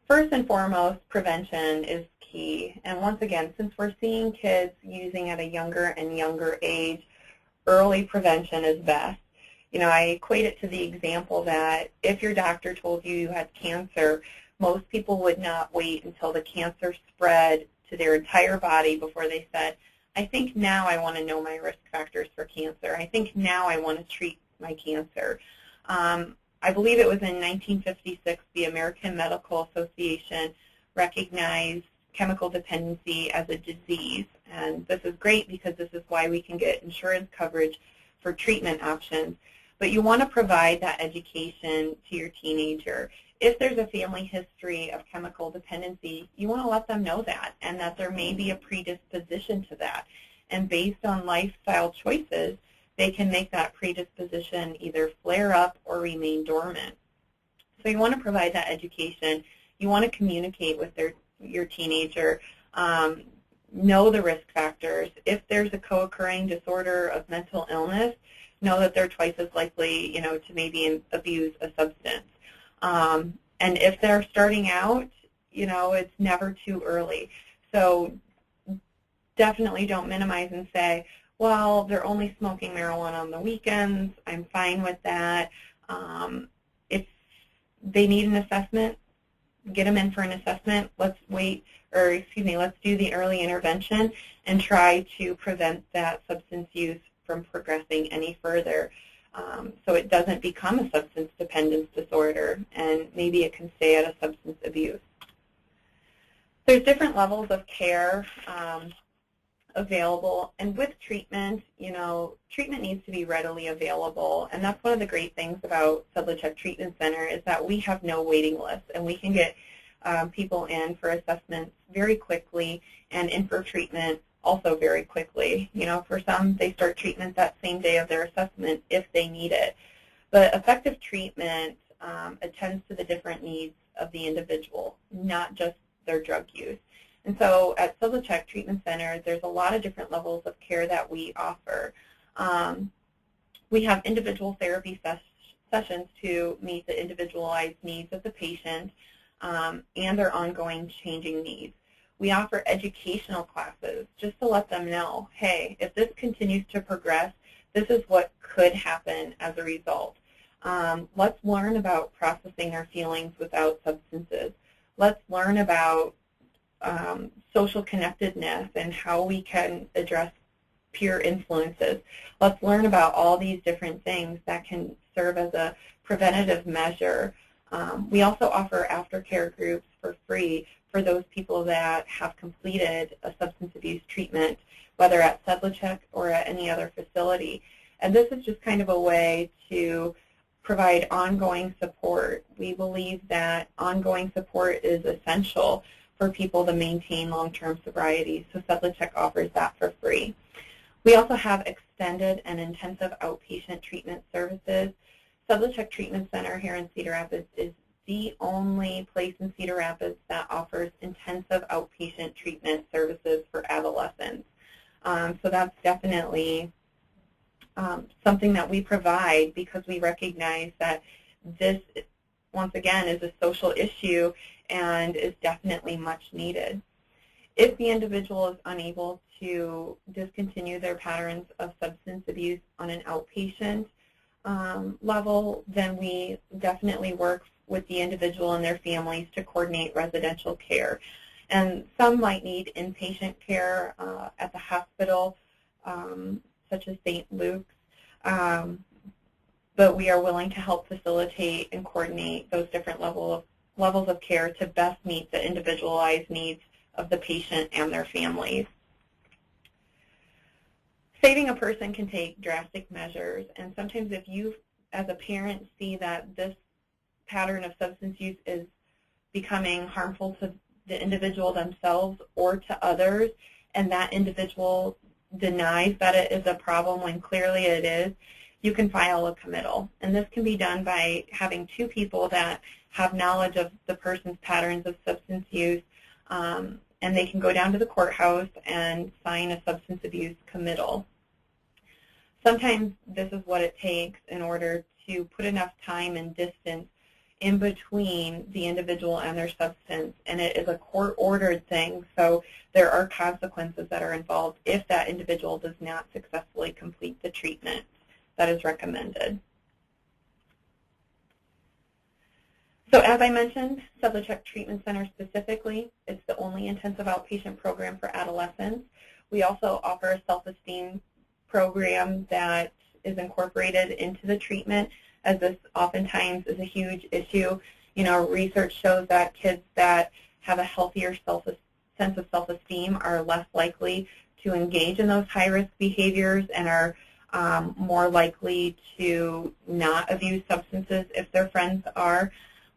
First and foremost, prevention is key. And once again, since we're seeing kids using at a younger and younger age, early prevention is best. I equate it to the example that if your doctor told you you had cancer, most people would not wait until the cancer spread to their entire body before they said, I think now I want to know my risk factors for cancer. I think now I want to treat my cancer. I believe it was in 1956 the American Medical Association recognized chemical dependency as a disease. And this is great because this is why we can get insurance coverage for treatment options. But you want to provide that education to your teenager. If there's a family history of chemical dependency, you want to let them know that, and that there may be a predisposition to that. And based on lifestyle choices, they can make that predisposition either flare up or remain dormant. So you want to provide that education. You want to communicate with your teenager, know the risk factors. If there's a co-occurring disorder of mental illness, know that they're twice as likely, to maybe abuse a substance. And if they're starting out, it's never too early. So definitely don't minimize and say, well, they're only smoking marijuana on the weekends. I'm fine with that. If they need an assessment, get them in for an assessment. Let's do the early intervention and try to prevent that substance use from progressing any further, so it doesn't become a substance dependence disorder, and maybe it can stay at a substance abuse. There's different levels of care available, and with treatment, treatment needs to be readily available, and that's one of the great things about Sedlacek Treatment Center is that we have no waiting list, and we can get people in for assessments very quickly and in for treatment also very quickly. You know, for some, they start treatment that same day of their assessment if they need it. But effective treatment attends to the different needs of the individual, not just their drug use. And so at SubleCheck Treatment Center, there's a lot of different levels of care that we offer. We have individual therapy sessions to meet the individualized needs of the patient and their ongoing changing needs. We offer educational classes just to let them know, hey, if this continues to progress, this is what could happen as a result. Let's learn about processing our feelings without substances. Let's learn about social connectedness and how we can address peer influences. Let's learn about all these different things that can serve as a preventative measure. We also offer aftercare groups for free for those people that have completed a substance abuse treatment, whether at SubleCheck or at any other facility. And this is just kind of a way to provide ongoing support. We believe that ongoing support is essential for people to maintain long-term sobriety, so SubleCheck offers that for free. We also have extended and intensive outpatient treatment services. SubleCheck Treatment Center here in Cedar Rapids is the only place in Cedar Rapids that offers intensive outpatient treatment services for adolescents. So that's definitely something that we provide because we recognize that this, once again, is a social issue and is definitely much needed. If the individual is unable to discontinue their patterns of substance abuse on an outpatient level, then we definitely work with the individual and their families to coordinate residential care. And some might need inpatient care at the hospital, such as St. Luke's, but we are willing to help facilitate and coordinate those different levels of care to best meet the individualized needs of the patient and their families. Saving a person can take drastic measures, and sometimes if you, as a parent, see that this pattern of substance use is becoming harmful to the individual themselves or to others, and that individual denies that it is a problem when clearly it is, you can file a committal. And this can be done by having two people that have knowledge of the person's patterns of substance use, and they can go down to the courthouse and sign a substance abuse committal. Sometimes this is what it takes in order to put enough time and distance in between the individual and their substance, and it is a court-ordered thing, so there are consequences that are involved if that individual does not successfully complete the treatment that is recommended. So as I mentioned, SubleCheck Treatment Center specifically, it's the only intensive outpatient program for adolescents. We also offer a self-esteem program that is incorporated into the treatment, as this oftentimes is a huge issue. You know, research shows that kids that have a healthier sense of self-esteem are less likely to engage in those high-risk behaviors and are more likely to not abuse substances if their friends are.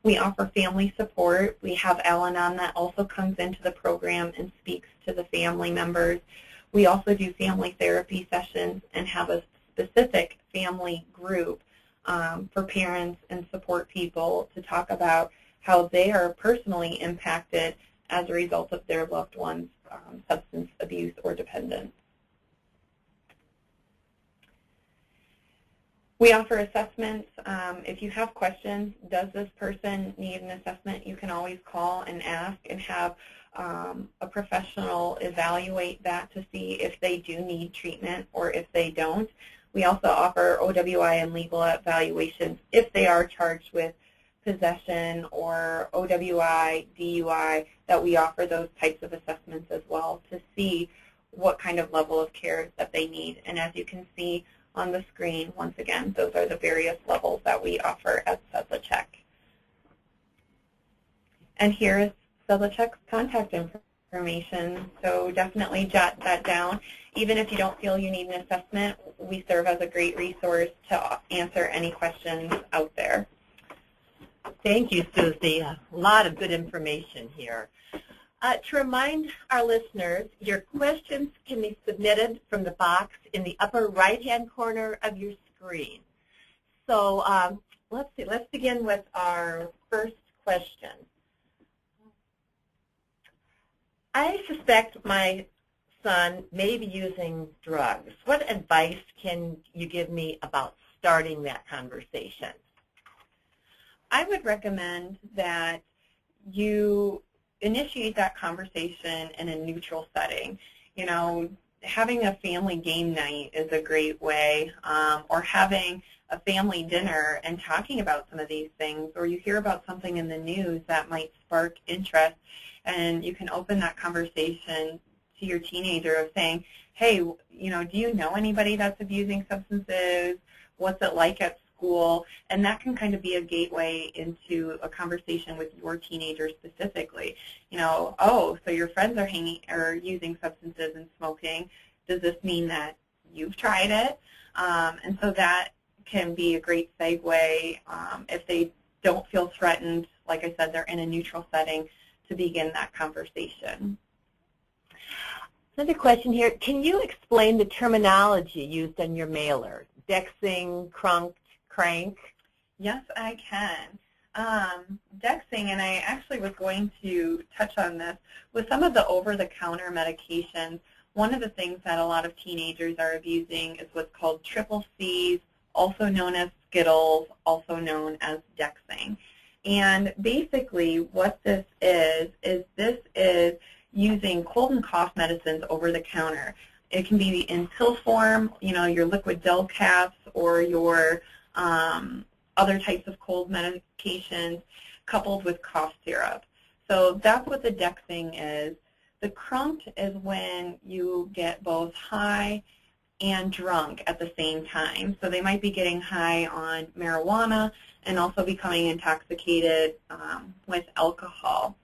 We offer family support. We have Al-Anon that also comes into the program and speaks to the family members. We also do family therapy sessions and have a specific family group for parents and support people to talk about how they are personally impacted as a result of their loved one's substance abuse or dependence. We offer assessments. If you have questions, does this person need an assessment, you can always call and ask and have a professional evaluate that to see if they do need treatment or if they don't. We also offer OWI and legal evaluations if they are charged with possession or OWI, DUI, that we offer those types of assessments as well to see what kind of level of care that they need. And as you can see on the screen, once again, those are the various levels that we offer at SubleCheck. And here is SubleCheck's contact information, so definitely jot that down. Even if you don't feel you need an assessment, we serve as a great resource to answer any questions out there. Thank you, Susie. A lot of good information here. To remind our listeners, your questions can be submitted from the box in the upper right-hand corner of your screen. So let's see. Let's begin with our first question. I suspect my son may be using drugs. What advice can you give me about starting that conversation? I would recommend that you initiate that conversation in a neutral setting. You know, having a family game night is a great way, or having a family dinner and talking about some of these things, or you hear about something in the news that might spark interest, and you can open that conversation to your teenager of saying, hey, you know, do you know anybody that's abusing substances? What's it like at school? And that can kind of be a gateway into a conversation with your teenager specifically. You know, oh, so your friends are using substances and smoking. Does this mean that you've tried it? And so that can be a great segue if they don't feel threatened. Like I said, they're in a neutral setting to begin that conversation. Another question here. Can you explain the terminology used on your mailer? Dexing, crunked, crank? Yes, I can. Dexing, and I actually was going to touch on this, with some of the over-the-counter medications, one of the things that a lot of teenagers are abusing is what's called triple C's, also known as Skittles, also known as Dexing. And basically what this is this is using cold and cough medicines over the counter. It can be in pill form, you know, your liquid Del-Caps or your other types of cold medications coupled with cough syrup. So that's what the Dexing is. The crunked is when you get both high and drunk at the same time. So they might be getting high on marijuana and also becoming intoxicated with alcohol.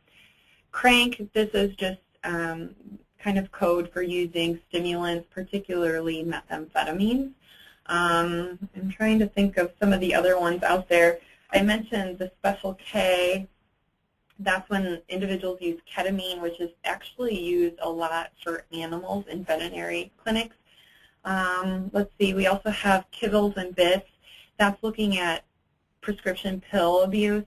Crank, this is just kind of code for using stimulants, particularly methamphetamines. I'm trying to think of some of the other ones out there. I mentioned the Special K. That's when individuals use ketamine, which is actually used a lot for animals in veterinary clinics. Let's see, we also have kibbles and bits. That's looking at prescription pill abuse,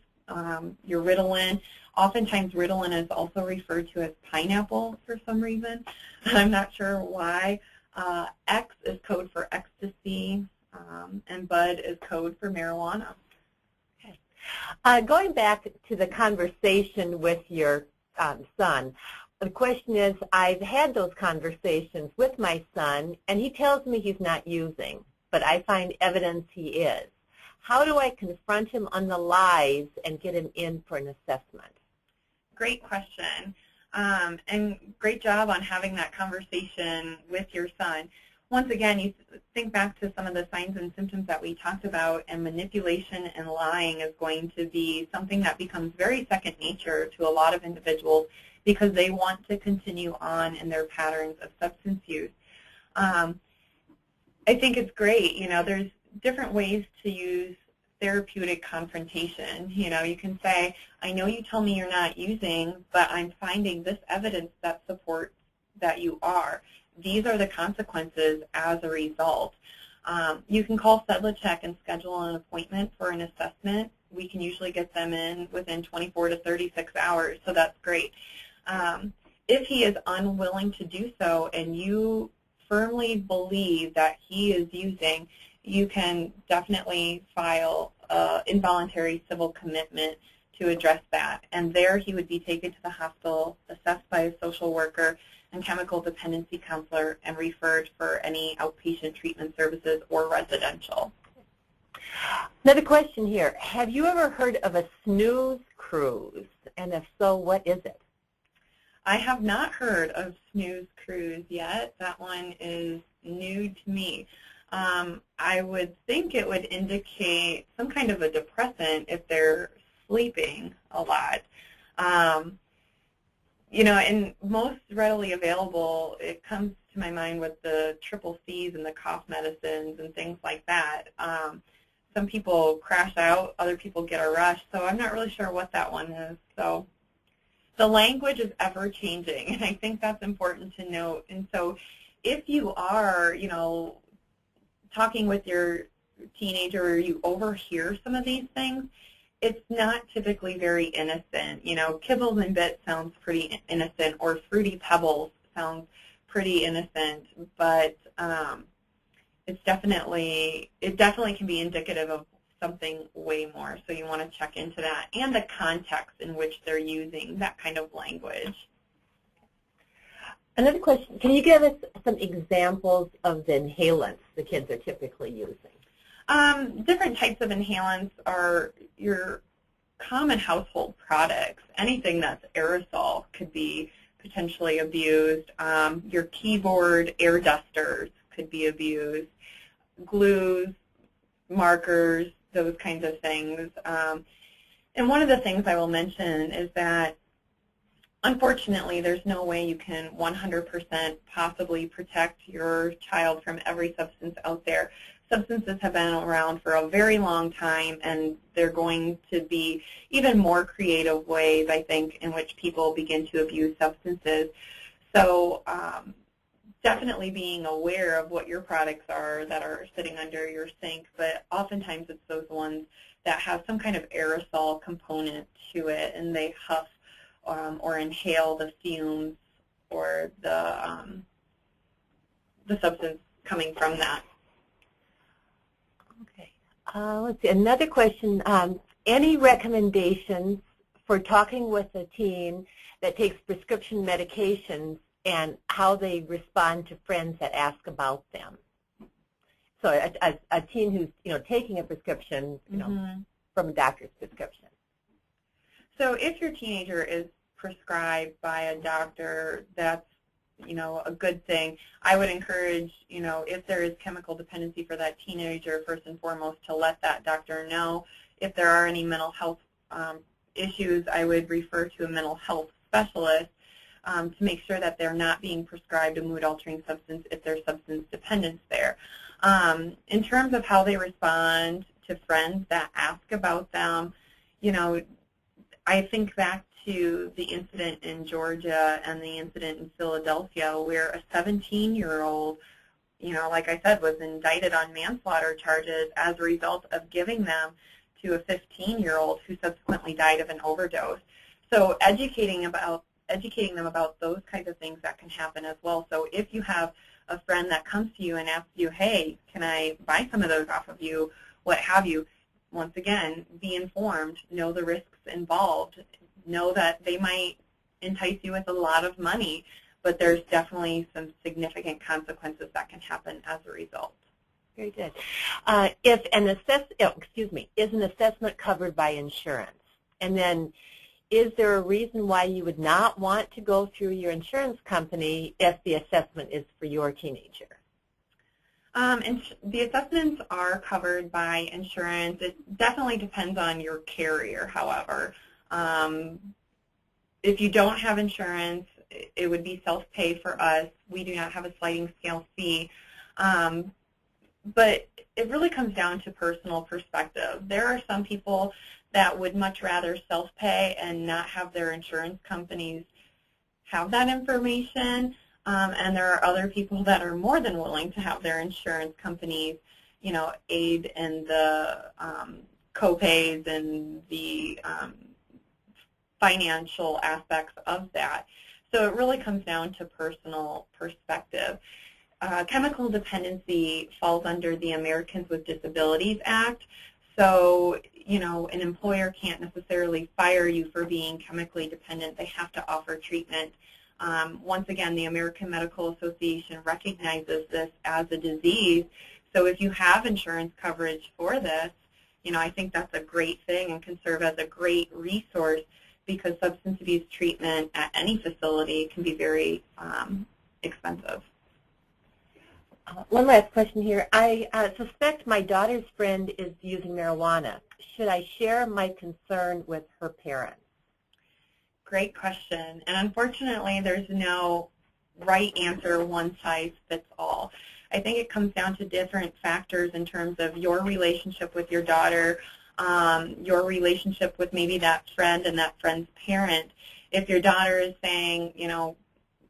your Ritalin. Oftentimes Ritalin is also referred to as pineapple for some reason. I'm not sure why. X is code for ecstasy, and bud is code for marijuana. Okay. Going back to the conversation with your son, the question is, I've had those conversations with my son, and he tells me he's not using, but I find evidence he is. How do I confront him on the lies and get him in for an assessment? Great question, and great job on having that conversation with your son. Once again, you think back to some of the signs and symptoms that we talked about, and manipulation and lying is going to be something that becomes very second nature to a lot of individuals because they want to continue on in their patterns of substance use. I think it's great. You know, there's different ways to use therapeutic confrontation. You know, you can say, I know you tell me you're not using, but I'm finding this evidence that supports that you are. These are the consequences as a result. You can call Cedar and schedule an appointment for an assessment. We can usually get them in within 24 to 36 hours, so that's great. If he is unwilling to do so and you firmly believe that he is using, you can definitely file an involuntary civil commitment to address that. And there he would be taken to the hospital, assessed by a social worker and chemical dependency counselor, and referred for any outpatient treatment services or residential. Another question here. Have you ever heard of a snooze cruise? And if so, what is it? I have not heard of snooze cruise yet. That one is new to me. I would think it would indicate some kind of a depressant if they're sleeping a lot. You know, and most readily available, it comes to my mind with the triple C's and the cough medicines and things like that. some people crash out, other people get a rush, so I'm not really sure what that one is. So the language is ever changing, and I think that's important to note. And so if you are, talking with your teenager or you overhear some of these things, it's not typically very innocent. Kibbles and bits sounds pretty innocent, or Fruity Pebbles sounds pretty innocent, but it definitely can be indicative of something way more. So you want to check into that and the context in which they're using that kind of language. Another question, can you give us some examples of the inhalants the kids are typically using? Different types of inhalants are your common household products. Anything that's aerosol could be potentially abused. Your keyboard air dusters could be abused. Glues, markers, those kinds of things. And one of the things I will mention is that unfortunately, there's no way you can 100% possibly protect your child from every substance out there. Substances have been around for a very long time, and they're going to be even more creative ways, I think, in which people begin to abuse substances. So definitely being aware of what your products are that are sitting under your sink, but oftentimes it's those ones that have some kind of aerosol component to it, and they huff or inhale the fumes or the substance coming from that. Okay. Let's see. Another question. Any recommendations for talking with a teen that takes prescription medications and how they respond to friends that ask about them? So a teen who's taking a prescription, from a doctor's prescription. So if your teenager is prescribed by a doctor, that's a good thing. I would encourage, if there is chemical dependency for that teenager, first and foremost, to let that doctor know. If there are any mental health issues, I would refer to a mental health specialist to make sure that they're not being prescribed a mood-altering substance if there's substance dependence there. In terms of how they respond to friends that ask about them, I think back to the incident in Georgia and the incident in Philadelphia where a 17-year-old, like I said, was indicted on manslaughter charges as a result of giving them to a 15-year-old who subsequently died of an overdose. So educating them about those kinds of things that can happen as well. So if you have a friend that comes to you and asks you, hey, can I buy some of those off of you, what have you, once again, be informed, know the risks involved, know that they might entice you with a lot of money, but there's definitely some significant consequences that can happen as a result. Very good. Is an assessment covered by insurance? And then is there a reason why you would not want to go through your insurance company if the assessment is for your teenager? The assessments are covered by insurance. It definitely depends on your carrier, however. If you don't have insurance, it would be self-pay for us. We do not have a sliding scale fee. But it really comes down to personal perspective. There are some people that would much rather self-pay and not have their insurance companies have that information. And there are other people that are more than willing to have their insurance companies, aid in the co-pays and the financial aspects of that. So it really comes down to personal perspective. Chemical dependency falls under the Americans with Disabilities Act. So, an employer can't necessarily fire you for being chemically dependent. They have to offer treatment. Once again, the American Medical Association recognizes this as a disease. So if you have insurance coverage for this, I think that's a great thing and can serve as a great resource because substance abuse treatment at any facility can be very expensive. One last question here. I suspect my daughter's friend is using marijuana. Should I share my concern with her parents? Great question. And unfortunately, there's no right answer, one size fits all. I think it comes down to different factors in terms of your relationship with your daughter, your relationship with maybe that friend and that friend's parent. If your daughter is saying, you know,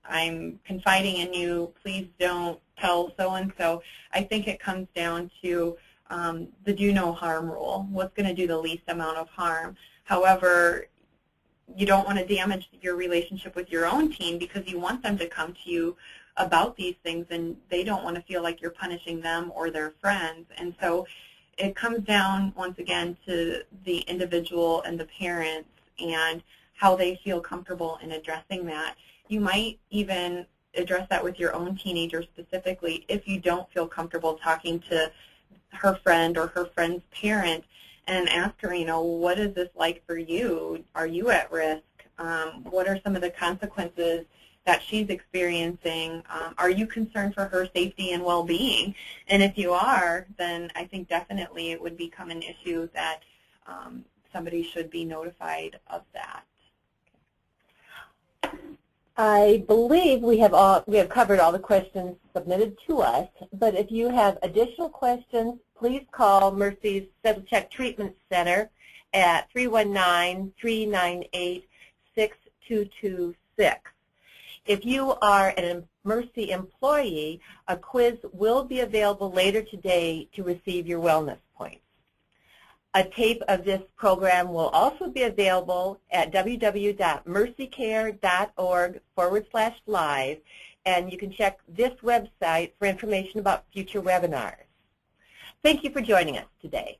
I'm confiding in you, please don't tell so-and-so, I think it comes down to the do no harm rule. What's going to do the least amount of harm? However, you don't want to damage your relationship with your own teen because you want them to come to you about these things, and they don't want to feel like you're punishing them or their friends. And so it comes down, once again, to the individual and the parents and how they feel comfortable in addressing that. You might even address that with your own teenager specifically if you don't feel comfortable talking to her friend or her friend's parent, and ask her, you know, what is this like for you? Are you at risk? What are some of the consequences that she's experiencing? Are you concerned for her safety and well-being? And if you are, then I think definitely it would become an issue that somebody should be notified of that. I believe we have covered all the questions submitted to us, but if you have additional questions, please call Mercy's Settle Check Treatment Center at 319-398-6226. If you are a Mercy employee, a quiz will be available later today to receive your wellness points. A tape of this program will also be available at www.mercycare.org/live, and you can check this website for information about future webinars. Thank you for joining us today.